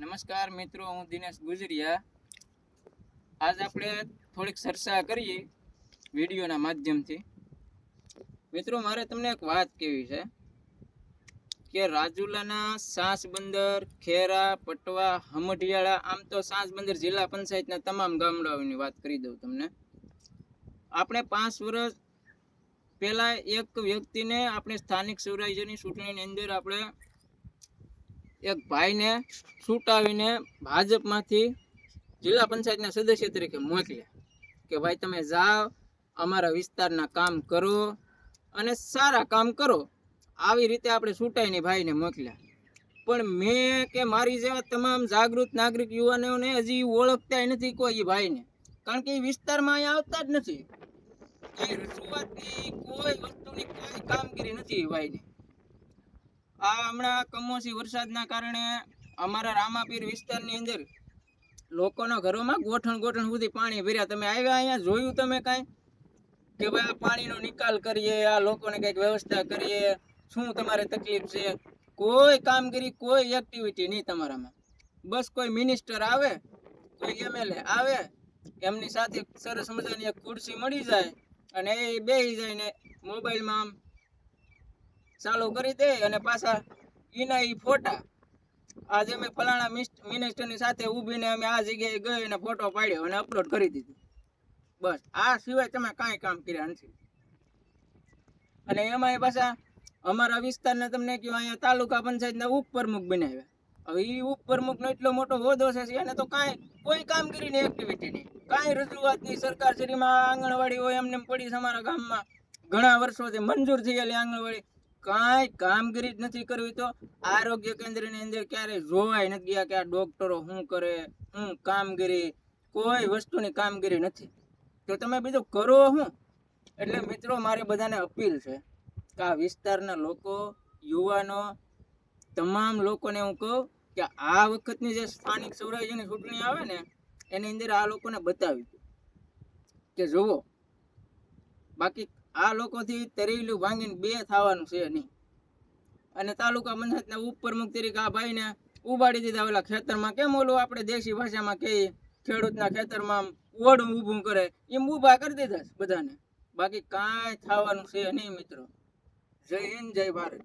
નમસ્કાર મિત્રો, હું દિનેશ ગુજરિયા. આજ આપણે થોડીક ચર્ચા કરીએ વિડીયોના માધ્યમથી. મિત્રો, મારે તમને એક વાત કહેવી છે કે રાજુલાના સાસ બંદર, ખેરા, પટવા, હમઢિયાળા, આમ તો સાસ બંદર જિલ્લા પંચાયતના તમામ ગામડાઓની વાત કરી દઉં તમને. આપણે 5 વર્ષ પહેલા એક વ્યક્તિને આપણે સ્થાનિક સ્વરાજ્યની ચૂંટણીની અંદર આપણે એક ભાઈને છૂટાવીને ભાજપમાંથી જિલ્લા પંચાયતના સદસ્ય તરીકે મોકલ્યા કે ભાઈ તમે જાઓ, અમારા વિસ્તારના કામ કરો અને સારા કામ કરો. આવી રીતે આપણે છૂટાઈને ભાઈને મોકલ્યા. પણ મેં કે મારી જેવા તમામ જાગૃત નાગરિક યુવાનોને હજી ઓળખતા નથી કોઈ ભાઈને, કારણ કે એ વિસ્તારમાં અહીંયા આવતા જ નથી. કઈ રજૂઆતની કોઈ વસ્તુની કઈ કામગીરી નથી ભાઈની. આ હમણાં કમોસમી વરસાદના કારણે અમારા રામાપીર વિસ્તારની અંદર લોકોના ઘરોમાં ગોઠણ સુધી પાણી ભર્યા. તમે આવ્યા અહીંયા જોયું તમે કાંઈ કે ભાઈ આ પાણીનો નિકાલ કરીએ, આ લોકોને કંઈક વ્યવસ્થા કરીએ, શું તમારે તકલીફ છે? કોઈ કામગીરી, કોઈ એક્ટિવિટી નહીં તમારામાં. બસ કોઈ મિનિસ્ટર આવે, કોઈ એમએલએ આવે, એમની સાથે સરસ મજાની એક ખુરશી મળી જાય અને એ બેસી જાય ને મોબાઈલમાં આમ ચાલુ કરી દે અને પાછા એના એ ફોટા, આજે અમે ફલાણા મિનિસ્ટરની સાથે ઊભીને અમે આ જગ્યાએ ગઈ અને ફોટો પાડ્યો અને અપલોડ કરી દીધું. બસ આ સિવાય તમે કાંઈ કામ કર્યા નથી. અને એમાં પાછા અમારા વિસ્તારના તમને કહ્યું અહીંયા તાલુકા પંચાયતના ઉપપ્રમુખ બનાવ્યા. હવે એ ઉપપ્રમુખનો એટલો મોટો હોદ્દો છે એને તો કાંઈ કોઈ કામગીરીની એક્ટિવિટી નહીં, કાંઈ રજૂઆત નહીં. સરકાર શ્રીમાં આંગણવાડી હોય એમને પડી છે અમારા ગામમાં ઘણા વર્ષોથી મંજૂર થયેલી આંગણવાડી, કાંઈ કામગીરી જ નથી કરવી. તો આરોગ્ય કેન્દ્રની અંદર ક્યારેય જોવાય નથી ગયા કે આ ડોક્ટરો શું કરે, શું કામગીરી, કોઈ વસ્તુની કામગીરી નથી. તો તમે બીજું કરો શું? એટલે મિત્રો, મારે બધાને અપીલ છે કે આ વિસ્તારના લોકો, યુવાનો, તમામ લોકોને હું કહું કે આ વખતની જે સ્થાનિક સ્વરાજ્યની ચૂંટણી આવે ને એની અંદર આ લોકોને બતાવી કે જુઓ, બાકી આ લોકોથી તરેલું ભાંગીને બે થવાનું છે નહીં. અને તાલુકા પંચાયતના ઉપપ્રમુખ તરીકે આ ભાઈને ઉપાડી દીધા. ઓલા ખેતરમાં કેમ ઓલું આપણે દેશી ભાષામાં કહીએ, ખેડૂતના ખેતરમાં ઓઢું ઊભું કરે એમ ઊભા કરી દીધા બધાને. બાકી કાંઈ થવાનું છે નહીં મિત્રો. જય હિન્દ, જય ભારત.